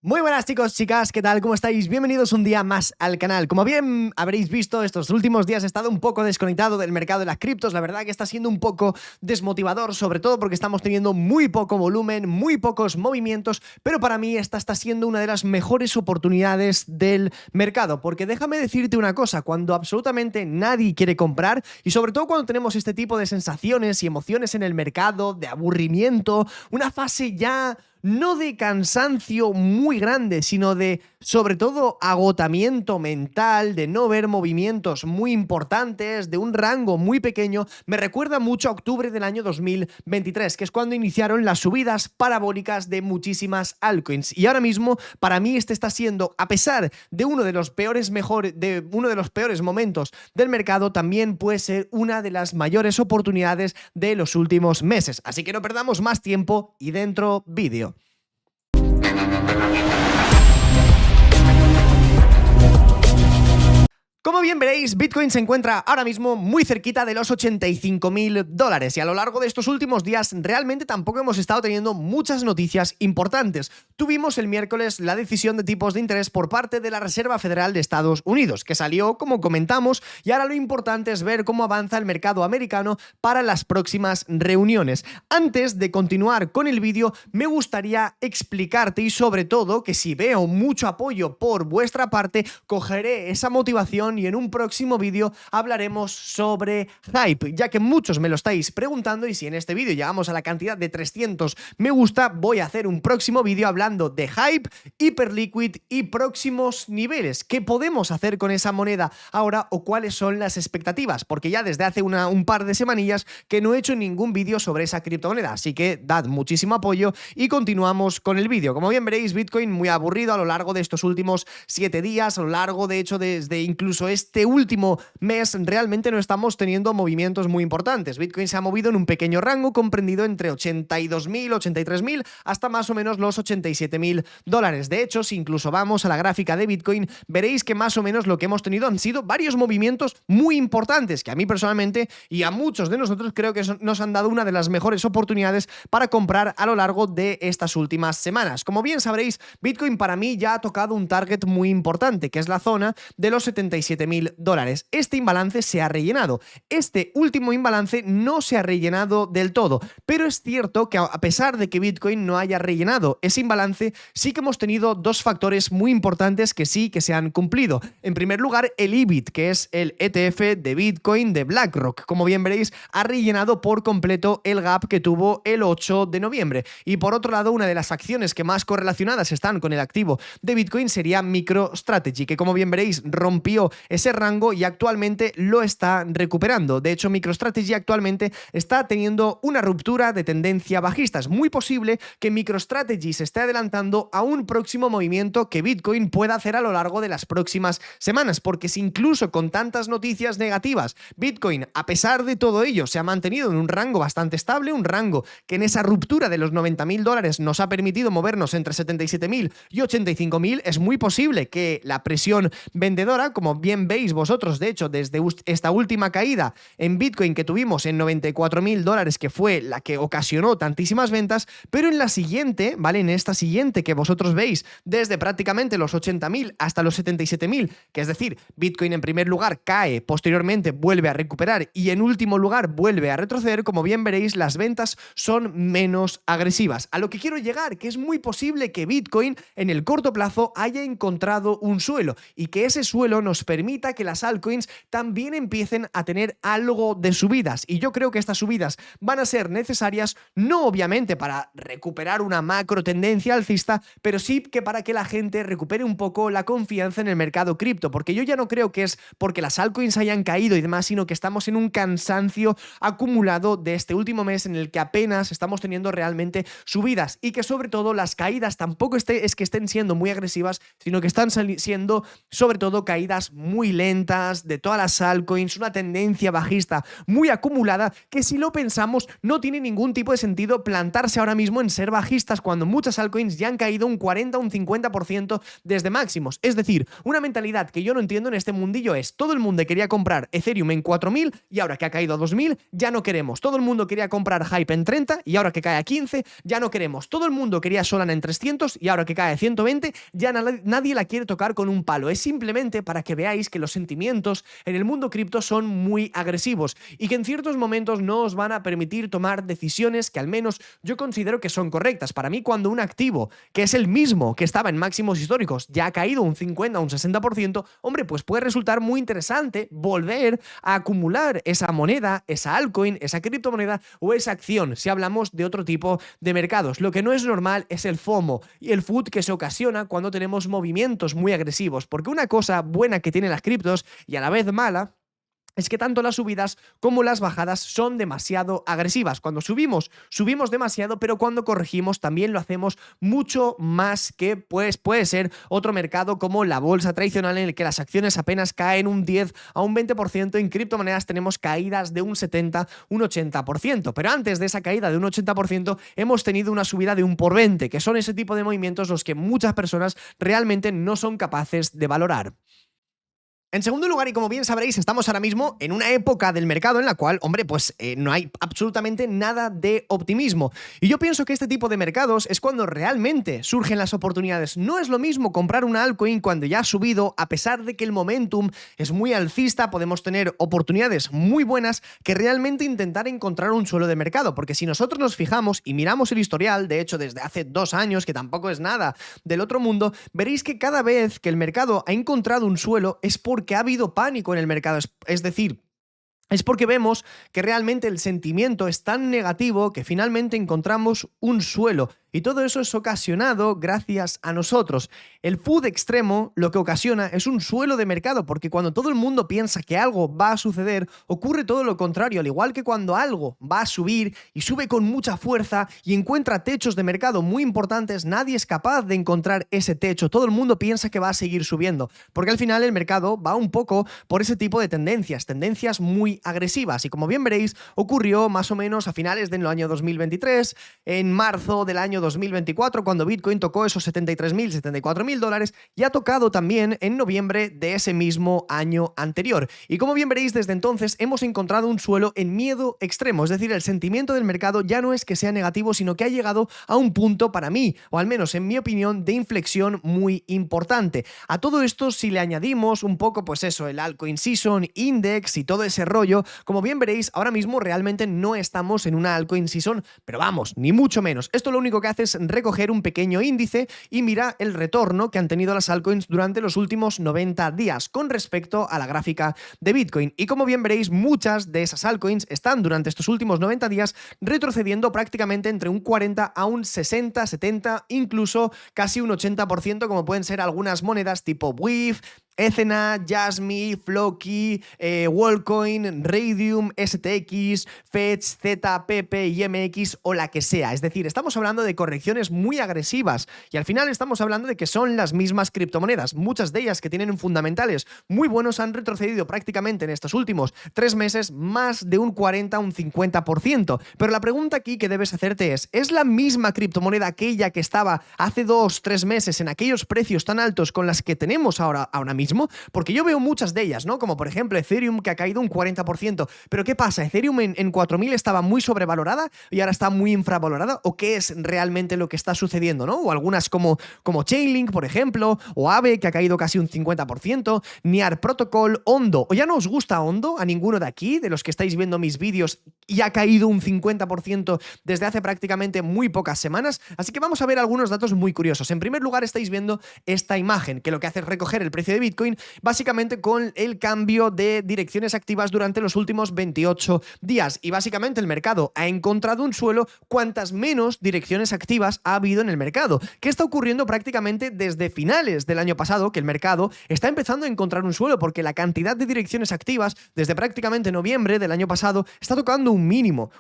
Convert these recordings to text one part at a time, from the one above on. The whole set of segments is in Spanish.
Muy buenas chicos, chicas, ¿qué tal? ¿Cómo estáis? Bienvenidos un día más al canal. Como bien habréis visto, estos últimos días he estado un poco desconectado del mercado de las criptos. La verdad que está siendo un poco desmotivador, sobre todo porque estamos teniendo muy poco volumen, muy pocos movimientos, pero para mí esta está siendo una de las mejores oportunidades del mercado, porque déjame decirte una cosa, cuando absolutamente nadie quiere comprar y sobre todo cuando tenemos este tipo de sensaciones y emociones en el mercado, de aburrimiento, una fase ya no de cansancio muy grande, sino de, sobre todo, agotamiento mental, de no ver movimientos muy importantes, de un rango muy pequeño, me recuerda mucho a octubre del año 2023, que es cuando iniciaron las subidas parabólicas de muchísimas altcoins. Y ahora mismo, para mí, este está siendo, a pesar de uno de los peores momentos del mercado, también puede ser una de las mayores oportunidades de los últimos meses. Así que no perdamos más tiempo y dentro vídeo. Como bien veréis, Bitcoin se encuentra ahora mismo muy cerquita de los $85.000 y a lo largo de estos últimos días realmente tampoco hemos estado teniendo muchas noticias importantes. Tuvimos el miércoles la decisión de tipos de interés por parte de la Reserva Federal de Estados Unidos, que salió, como comentamos, y ahora lo importante es ver cómo avanza el mercado americano para las próximas reuniones. Antes de continuar con el vídeo, me gustaría explicarte y sobre todo que si veo mucho apoyo por vuestra parte, cogeré esa motivación y en un próximo vídeo hablaremos sobre Hype, ya que muchos me lo estáis preguntando y si en este vídeo llegamos a la cantidad de 300 me gusta, voy a hacer un próximo vídeo hablando de Hype, Hyperliquid y próximos niveles. ¿Qué podemos hacer con esa moneda ahora o cuáles son las expectativas? Porque ya desde hace un par de semanillas que no he hecho ningún vídeo sobre esa criptomoneda, así que dad muchísimo apoyo y continuamos con el vídeo. Como bien veréis, Bitcoin muy aburrido a lo largo de estos últimos 7 días, a lo largo de hecho desde incluso este último mes realmente no estamos teniendo movimientos muy importantes. Bitcoin se ha movido en un pequeño rango comprendido entre 82.000, 83.000 hasta más o menos los $87.000. De hecho, si incluso vamos a la gráfica de Bitcoin, veréis que más o menos lo que hemos tenido han sido varios movimientos muy importantes que a mí personalmente y a muchos de nosotros creo que nos han dado una de las mejores oportunidades para comprar a lo largo de estas últimas semanas. Como bien sabréis, Bitcoin para mí ya ha tocado un target muy importante, que es la zona de los $77.000. Este imbalance se ha rellenado. Este último imbalance no se ha rellenado del todo, pero es cierto que a pesar de que Bitcoin no haya rellenado ese imbalance, sí que hemos tenido dos factores muy importantes que sí que se han cumplido. En primer lugar, el IBIT, que es el ETF de Bitcoin de BlackRock. Como bien veréis, ha rellenado por completo el gap que tuvo el 8 de noviembre. Y por otro lado, una de las acciones que más correlacionadas están con el activo de Bitcoin sería MicroStrategy, que como bien veréis rompió ese rango y actualmente lo está recuperando. De hecho, MicroStrategy actualmente está teniendo una ruptura de tendencia bajista. Es muy posible que MicroStrategy se esté adelantando a un próximo movimiento que Bitcoin pueda hacer a lo largo de las próximas semanas, porque si incluso con tantas noticias negativas, Bitcoin, a pesar de todo ello, se ha mantenido en un rango bastante estable, un rango que en esa ruptura de los $90.000 nos ha permitido movernos entre 77.000 y 85.000, es muy posible que la presión vendedora, como bien veis vosotros, de hecho, desde esta última caída en Bitcoin que tuvimos en $94.000, que fue la que ocasionó tantísimas ventas, pero en la siguiente, ¿vale? En esta siguiente que vosotros veis, desde prácticamente los 80.000 hasta los 77.000, que es decir, Bitcoin en primer lugar cae, posteriormente vuelve a recuperar y en último lugar vuelve a retroceder, como bien veréis, las ventas son menos agresivas. A lo que quiero llegar, que es muy posible que Bitcoin en el corto plazo haya encontrado un suelo y que ese suelo nos permita que las altcoins también empiecen a tener algo de subidas. Y yo creo que estas subidas van a ser necesarias, no obviamente para recuperar una macro tendencia alcista, pero sí que para que la gente recupere un poco la confianza en el mercado cripto, porque yo ya no creo que es porque las altcoins hayan caído y demás, sino que estamos en un cansancio acumulado de este último mes en el que apenas estamos teniendo realmente subidas y que sobre todo las caídas tampoco es que estén siendo muy agresivas, sino que están siendo sobre todo caídas muy muy lentas de todas las altcoins, una tendencia bajista muy acumulada que, si lo pensamos, no tiene ningún tipo de sentido plantarse ahora mismo en ser bajistas cuando muchas altcoins ya han caído un 40 o un 50% desde máximos. Es decir, una mentalidad que yo no entiendo en este mundillo es: todo el mundo quería comprar Ethereum en 4.000 y ahora que ha caído a 2.000 ya no queremos. Todo el mundo quería comprar Hype en 30 y ahora que cae a 15 ya no queremos. Todo el mundo quería Solana en 300 y ahora que cae a 120 ya nadie la quiere tocar con un palo. Es simplemente para que veáis que los sentimientos en el mundo cripto son muy agresivos y que en ciertos momentos no os van a permitir tomar decisiones que al menos yo considero que son correctas. Para mí, cuando un activo que es el mismo que estaba en máximos históricos ya ha caído un 50 o un 60%, hombre, pues puede resultar muy interesante volver a acumular esa moneda, esa altcoin, esa criptomoneda o esa acción, si hablamos de otro tipo de mercados. Lo que no es normal es el FOMO y el FUD que se ocasiona cuando tenemos movimientos muy agresivos, porque una cosa buena que tienen las criptos y a la vez mala es que tanto las subidas como las bajadas son demasiado agresivas. Cuando subimos, subimos demasiado, pero cuando corregimos también lo hacemos mucho más que pues puede ser otro mercado como la bolsa tradicional, en el que las acciones apenas caen un 10 a un 20%. En criptomonedas tenemos caídas de un 70, un 80%, pero antes de esa caída de un 80% hemos tenido una subida de un por 20, que son ese tipo de movimientos los que muchas personas realmente no son capaces de valorar. En segundo lugar, y como bien sabréis, estamos ahora mismo en una época del mercado en la cual, hombre, pues no hay absolutamente nada de optimismo. Y yo pienso que este tipo de mercados es cuando realmente surgen las oportunidades. No es lo mismo comprar una altcoin cuando ya ha subido, a pesar de que el momentum es muy alcista, podemos tener oportunidades muy buenas, que realmente intentar encontrar un suelo de mercado. Porque si nosotros nos fijamos y miramos el historial, de hecho desde hace 2 años, que tampoco es nada del otro mundo, veréis que cada vez que el mercado ha encontrado un suelo es porque ha habido pánico en el mercado. Es decir, es porque vemos que realmente el sentimiento es tan negativo que finalmente encontramos un suelo. Y todo eso es ocasionado gracias a nosotros. El FUD extremo lo que ocasiona es un suelo de mercado, porque cuando todo el mundo piensa que algo va a suceder, ocurre todo lo contrario. Al igual que cuando algo va a subir y sube con mucha fuerza y encuentra techos de mercado muy importantes, nadie es capaz de encontrar ese techo. Todo el mundo piensa que va a seguir subiendo, porque al final el mercado va un poco por ese tipo de tendencias muy agresivas. Y como bien veréis, ocurrió más o menos a finales del año 2023, en marzo del año 2024, cuando Bitcoin tocó esos 73.000, 74.000 dólares, y ha tocado también en noviembre de ese mismo año anterior. Y como bien veréis, desde entonces hemos encontrado un suelo en miedo extremo, es decir, el sentimiento del mercado ya no es que sea negativo, sino que ha llegado a un punto, para mí, o al menos en mi opinión, de inflexión muy importante. A todo esto, si le añadimos un poco, pues eso, el altcoin season, index y todo ese rollo, como bien veréis, ahora mismo realmente no estamos en una altcoin season, pero vamos, ni mucho menos. Esto lo único que hace es recoger un pequeño índice y mira el retorno que han tenido las altcoins durante los últimos 90 días con respecto a la gráfica de Bitcoin. Y como bien veréis, muchas de esas altcoins están durante estos últimos 90 días retrocediendo prácticamente entre un 40 a un 60, 70, incluso casi un 80%, como pueden ser algunas monedas tipo WIF, Ethena, Jasmy, Floki, Worldcoin, Radium, STX, Fetch, Z, PP y MX o la que sea. Es decir, estamos hablando de correcciones muy agresivas y al final estamos hablando de que son las mismas criptomonedas. Muchas de ellas que tienen fundamentales muy buenos han retrocedido prácticamente en estos últimos 3 meses más de un 40 a un 50%. Pero la pregunta aquí que debes hacerte ¿es la misma criptomoneda aquella que estaba hace 2-3 meses en aquellos precios tan altos con las que tenemos ahora mismo? Porque yo veo muchas de ellas, ¿no? Como por ejemplo Ethereum, que ha caído un 40%. ¿Pero qué pasa? ¿Ethereum en 4.000 estaba muy sobrevalorada y ahora está muy infravalorada? ¿O qué es realmente lo que está sucediendo, ¿no? O algunas como Chainlink, por ejemplo, o Aave, que ha caído casi un 50%, Near Protocol, Ondo. ¿O ya no os gusta Ondo a ninguno de aquí, de los que estáis viendo mis vídeos, y ha caído un 50% desde hace prácticamente muy pocas semanas? Así que vamos a ver algunos datos muy curiosos. En primer lugar, estáis viendo esta imagen, que lo que hace es recoger el precio de Bitcoin básicamente con el cambio de direcciones activas durante los últimos 28 días. Y básicamente el mercado ha encontrado un suelo cuantas menos direcciones activas ha habido en el mercado. ¿Qué está ocurriendo prácticamente desde finales del año pasado? Que el mercado está empezando a encontrar un suelo, porque la cantidad de direcciones activas desde prácticamente noviembre del año pasado está tocando un mínimo.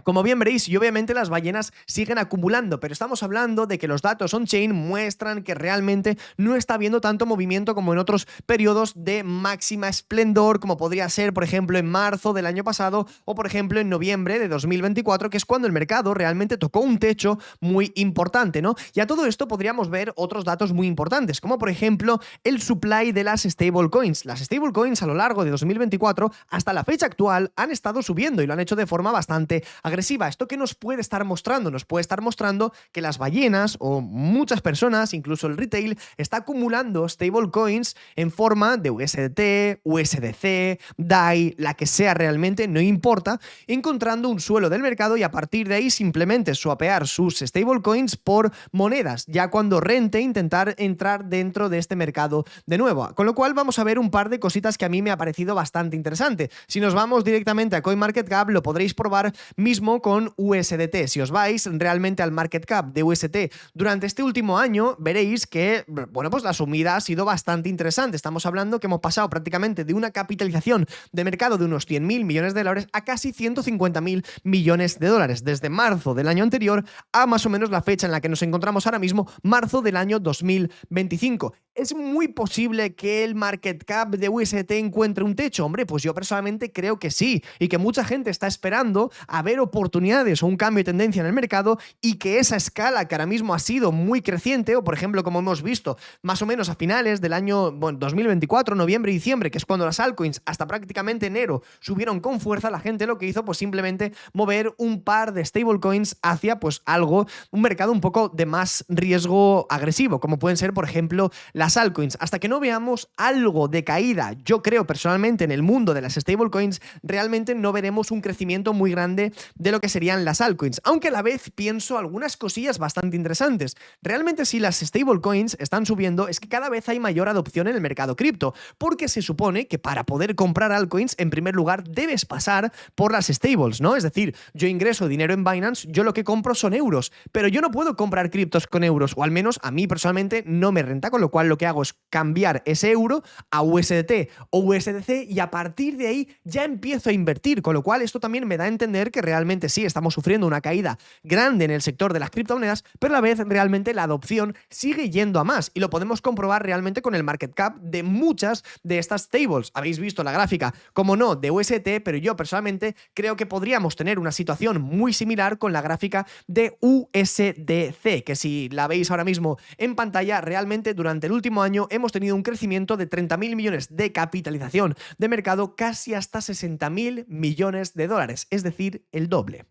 Como bien veréis, y obviamente las ballenas siguen acumulando, pero estamos hablando de que los datos on-chain muestran que realmente no está habiendo tanto movimiento como en otros periodos de máxima esplendor, como podría ser, por ejemplo, en marzo del año pasado o, por ejemplo, en noviembre de 2024, que es cuando el mercado realmente tocó un techo muy importante, ¿no? Y a todo esto podríamos ver otros datos muy importantes, como por ejemplo el supply de las stablecoins. Las stablecoins a lo largo de 2024 hasta la fecha actual han estado subiendo y lo han hecho de forma bastante agresiva. ¿Esto qué nos puede estar mostrando? Nos puede estar mostrando que las ballenas o muchas personas, incluso el retail, está acumulando stablecoins en forma de USDT, USDC, DAI, la que sea realmente, no importa, encontrando un suelo del mercado y a partir de ahí simplemente swapear sus stablecoins por monedas, ya cuando rente intentar entrar dentro de este mercado de nuevo. Con lo cual vamos a ver un par de cositas que a mí me ha parecido bastante interesante. Si nos vamos directamente a CoinMarketCap, lo podréis probar mismo con USDT. Si os vais realmente al market cap de USDT durante este último año, veréis que, bueno, pues la subida ha sido bastante interesante. Estamos hablando que hemos pasado prácticamente de una capitalización de mercado de unos 100.000 millones de dólares a casi 150.000 millones de dólares desde marzo del año anterior a más o menos la fecha en la que nos encontramos ahora mismo, marzo del año 2025. ¿Es muy posible que el market cap de USDT encuentre un techo? Hombre, pues yo personalmente creo que sí, y que mucha gente está esperando a ver oportunidades o un cambio de tendencia en el mercado y que esa escala que ahora mismo ha sido muy creciente, o por ejemplo como hemos visto más o menos a finales del año 2024, noviembre y diciembre, que es cuando las altcoins hasta prácticamente enero subieron con fuerza, la gente lo que hizo pues simplemente mover un par de stablecoins hacia pues algo, un mercado un poco de más riesgo agresivo, como pueden ser por ejemplo las altcoins. Hasta que no veamos algo de caída, yo creo personalmente en el mundo de las stablecoins, realmente no veremos un crecimiento muy grande de lo que serían las altcoins, aunque a la vez pienso algunas cosillas bastante interesantes. Realmente si las stablecoins están subiendo es que cada vez hay mayor adopción en el mercado cripto, porque se supone que para poder comprar altcoins en primer lugar debes pasar por las stables, ¿no? Es decir, yo ingreso dinero en Binance, yo lo que compro son euros, pero yo no puedo comprar criptos con euros, o al menos a mí personalmente no me renta, con lo cual lo que hago es cambiar ese euro a USDT o USDC y a partir de ahí ya empiezo a invertir, con lo cual esto también me da a entender que realmente sí, estamos sufriendo una caída grande en el sector de las criptomonedas, pero a la vez realmente la adopción sigue yendo a más y lo podemos comprobar realmente con el market cap de muchas de estas stables. Habéis visto la gráfica, como no, de USDT, pero yo personalmente creo que podríamos tener una situación muy similar con la gráfica de USDC, que si la veis ahora mismo en pantalla, realmente durante el último año hemos tenido un crecimiento de 30.000 millones de capitalización de mercado, casi hasta 60.000 millones de dólares, es decir, el doble.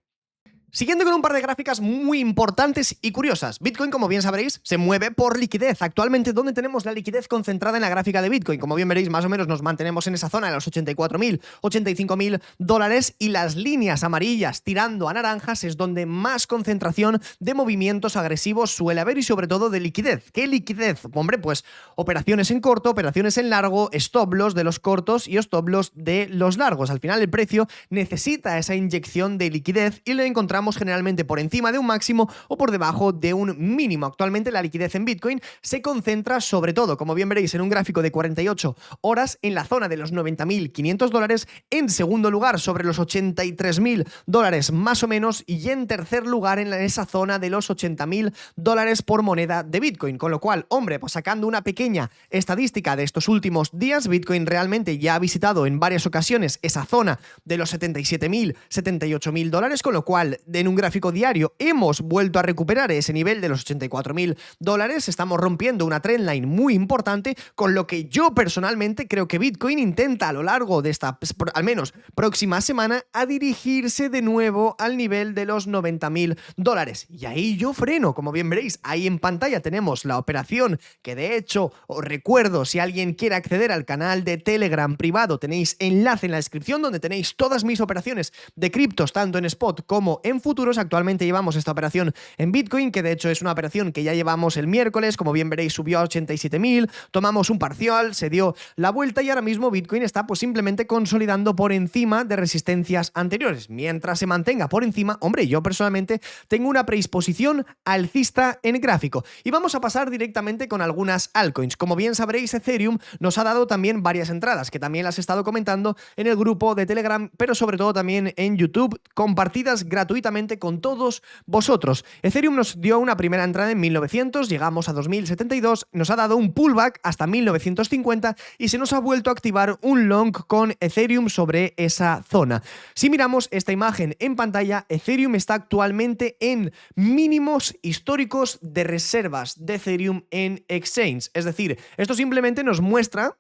Siguiendo con un par de gráficas muy importantes y curiosas, Bitcoin, como bien sabréis, se mueve por liquidez. Actualmente, ¿dónde tenemos la liquidez concentrada en la gráfica de Bitcoin? Como bien veréis, más o menos nos mantenemos en esa zona de los 84.000, 85.000 dólares y las líneas amarillas tirando a naranjas es donde más concentración de movimientos agresivos suele haber y sobre todo de liquidez. ¿Qué liquidez? Hombre, pues operaciones en corto, operaciones en largo, stop loss de los cortos y stop loss de los largos. Al final el precio necesita esa inyección de liquidez y lo encontramos generalmente por encima de un máximo o por debajo de un mínimo. Actualmente la liquidez en Bitcoin se concentra sobre todo, como bien veréis en un gráfico de 48 horas, en la zona de los 90.500 dólares, en segundo lugar sobre los 83.000 dólares más o menos y en tercer lugar en esa zona de los 80.000 dólares por moneda de Bitcoin. Con lo cual, hombre, pues sacando una pequeña estadística de estos últimos días, Bitcoin realmente ya ha visitado en varias ocasiones esa zona de los 77.000, 78.000 dólares, con lo cual en un gráfico diario hemos vuelto a recuperar ese nivel de los 84.000 dólares, estamos rompiendo una trendline muy importante, con lo que yo personalmente creo que Bitcoin intenta a lo largo de esta, al menos próxima semana, a dirigirse de nuevo al nivel de los 90.000 dólares. Y ahí yo freno, como bien veréis, ahí en pantalla tenemos la operación que de hecho os recuerdo, si alguien quiere acceder al canal de Telegram privado, tenéis enlace en la descripción donde tenéis todas mis operaciones de criptos, tanto en spot como en futuros. Actualmente llevamos esta operación en Bitcoin, que de hecho es una operación que ya llevamos el miércoles, como bien veréis subió a 87.000, tomamos un parcial, se dio la vuelta y ahora mismo Bitcoin está pues simplemente consolidando por encima de resistencias anteriores. Mientras se mantenga por encima, hombre, yo personalmente tengo una predisposición alcista en gráfico. Y vamos a pasar directamente con algunas altcoins. Como bien sabréis, Ethereum nos ha dado también varias entradas, que también las he estado comentando en el grupo de Telegram, pero sobre todo también en YouTube, compartidas gratuitamente con todos vosotros. Ethereum nos dio una primera entrada en 1900, llegamos a 2072, nos ha dado un pullback hasta 1950 y se nos ha vuelto a activar un long con Ethereum sobre esa zona. Si miramos esta imagen en pantalla, Ethereum está actualmente en mínimos históricos de reservas de Ethereum en exchange. Es decir, esto simplemente nos muestra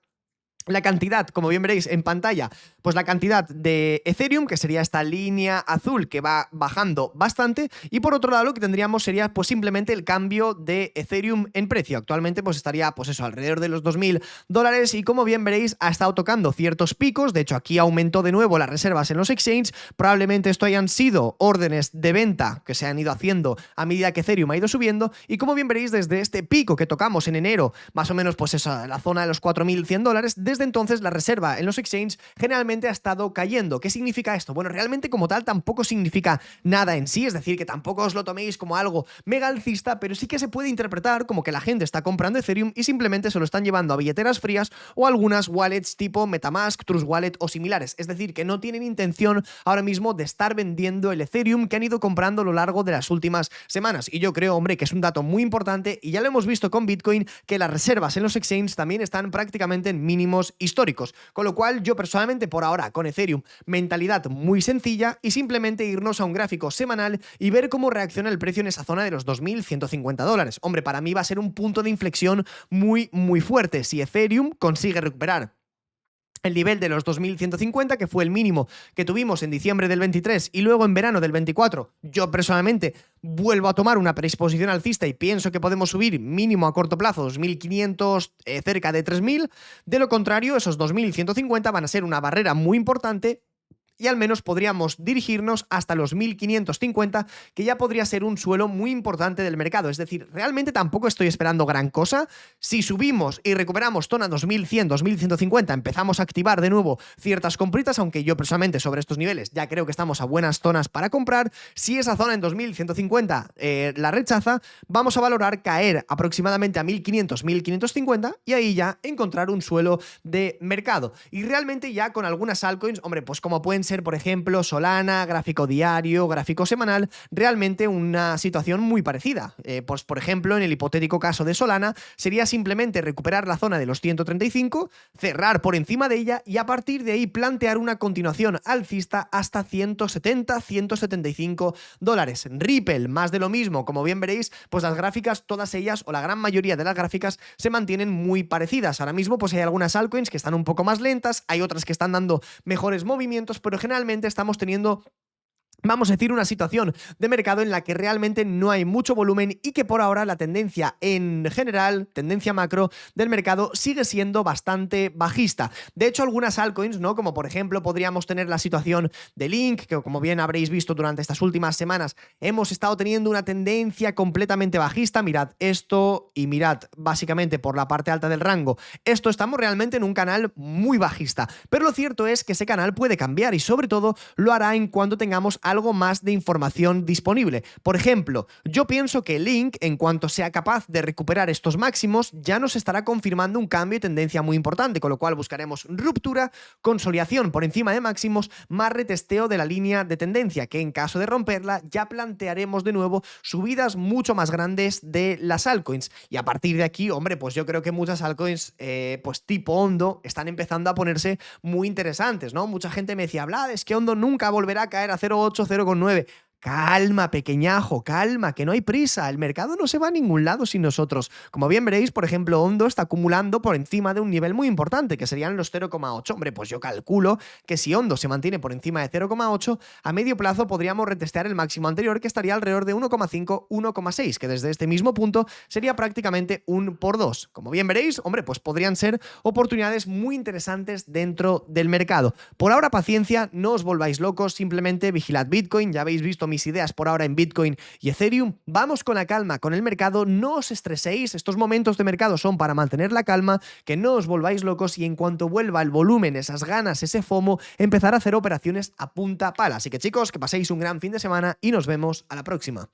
la cantidad, como bien veréis en pantalla, pues la cantidad de Ethereum, que sería esta línea azul que va bajando bastante, y por otro lado lo que tendríamos sería pues simplemente el cambio de Ethereum en precio. Actualmente pues estaría pues eso, alrededor de los $2.000 y como bien veréis ha estado tocando ciertos picos. De hecho aquí aumentó de nuevo las reservas en los exchanges. Probablemente esto hayan sido órdenes de venta que se han ido haciendo a medida que Ethereum ha ido subiendo, y como bien veréis desde este pico que tocamos en enero, más o menos pues esa, la zona de los $4.100, desde entonces la reserva en los exchanges generalmente ha estado cayendo. ¿Qué significa esto? Bueno, realmente como tal tampoco significa nada en sí, es decir, que tampoco os lo toméis como algo mega alcista, pero sí que se puede interpretar como que la gente está comprando Ethereum y simplemente se lo están llevando a billeteras frías o algunas wallets tipo MetaMask, Trust Wallet o similares. Es decir, que no tienen intención ahora mismo de estar vendiendo el Ethereum que han ido comprando a lo largo de las últimas semanas. Y yo creo, hombre, que es un dato muy importante y ya lo hemos visto con Bitcoin, que las reservas en los exchanges también están prácticamente en mínimos históricos, con lo cual yo personalmente por ahora con Ethereum mentalidad muy sencilla y simplemente irnos a un gráfico semanal y ver cómo reacciona el precio en esa zona de los $2.150. Hombre, para mí va a ser un punto de inflexión muy fuerte si Ethereum consigue recuperar el nivel de los 2.150, que fue el mínimo que tuvimos en diciembre del 23 y luego en verano del 24. Yo personalmente vuelvo a tomar una predisposición alcista y pienso que podemos subir mínimo a corto plazo 2.500, cerca de 3.000. De lo contrario, esos 2.150 van a ser una barrera muy importante y al menos podríamos dirigirnos hasta los 1.550, que ya podría ser un suelo muy importante del mercado. Es decir, realmente tampoco estoy esperando gran cosa. Si subimos y recuperamos zona 2.100, 2.150, empezamos a activar de nuevo ciertas compritas, aunque yo personalmente sobre estos niveles ya creo que estamos a buenas zonas para comprar. Si esa zona en 2.150 la rechaza, vamos a valorar caer aproximadamente a 1.500, 1.550 y ahí ya encontrar un suelo de mercado. Y realmente ya con algunas altcoins, hombre, pues como pueden ser por ejemplo Solana, gráfico diario, gráfico semanal, realmente una situación muy parecida. Pues por ejemplo en el hipotético caso de Solana sería simplemente recuperar la zona de los 135, cerrar por encima de ella y a partir de ahí plantear una continuación alcista hasta 170, $175. Ripple, más de lo mismo, como bien veréis, pues las gráficas, todas ellas o la gran mayoría de las gráficas se mantienen muy parecidas. Ahora mismo pues hay algunas altcoins que están un poco más lentas, hay otras que están dando mejores movimientos, pero generalmente estamos teniendo, vamos a decir, una situación de mercado en la que realmente no hay mucho volumen y que por ahora la tendencia en general, tendencia macro del mercado sigue siendo bastante bajista. De hecho, algunas altcoins, ¿no? Como por ejemplo podríamos tener la situación de Link, que como bien habréis visto durante estas últimas semanas, hemos estado teniendo una tendencia completamente bajista. Mirad esto y mirad básicamente por la parte alta del rango. Esto estamos realmente en un canal muy bajista, pero lo cierto es que ese canal puede cambiar y sobre todo lo hará en cuanto tengamos algo más de información disponible. Por ejemplo, yo pienso que Link, en cuanto sea capaz de recuperar estos máximos, ya nos estará confirmando un cambio de tendencia muy importante, con lo cual buscaremos ruptura, consolidación por encima de máximos, más retesteo de la línea de tendencia, que en caso de romperla ya plantearemos de nuevo subidas mucho más grandes de las altcoins. Y a partir de aquí, hombre, pues yo creo que muchas altcoins pues tipo Ondo están empezando a ponerse muy interesantes, ¿no? Mucha gente me decía, Vlad, es que Ondo nunca volverá a caer a 0,8, 0,9. Calma, pequeñajo, calma, que no hay prisa. El mercado no se va a ningún lado sin nosotros. Como bien veréis, por ejemplo, Ondo está acumulando por encima de un nivel muy importante, que serían los 0,8. Hombre, pues yo calculo que si Ondo se mantiene por encima de 0,8, a medio plazo podríamos retestear el máximo anterior, que estaría alrededor de 1,5, 1,6, que desde este mismo punto sería prácticamente un por 2. Como bien veréis, hombre, pues podrían ser oportunidades muy interesantes dentro del mercado. Por ahora, paciencia, no os volváis locos, simplemente vigilad Bitcoin. Ya habéis visto mis ideas por ahora en Bitcoin y Ethereum. Vamos con la calma, con el mercado, no os estreséis, estos momentos de mercado son para mantener la calma, que no os volváis locos y en cuanto vuelva el volumen, esas ganas, ese FOMO, empezar a hacer operaciones a punta pala. Así que chicos, que paséis un gran fin de semana y nos vemos a la próxima.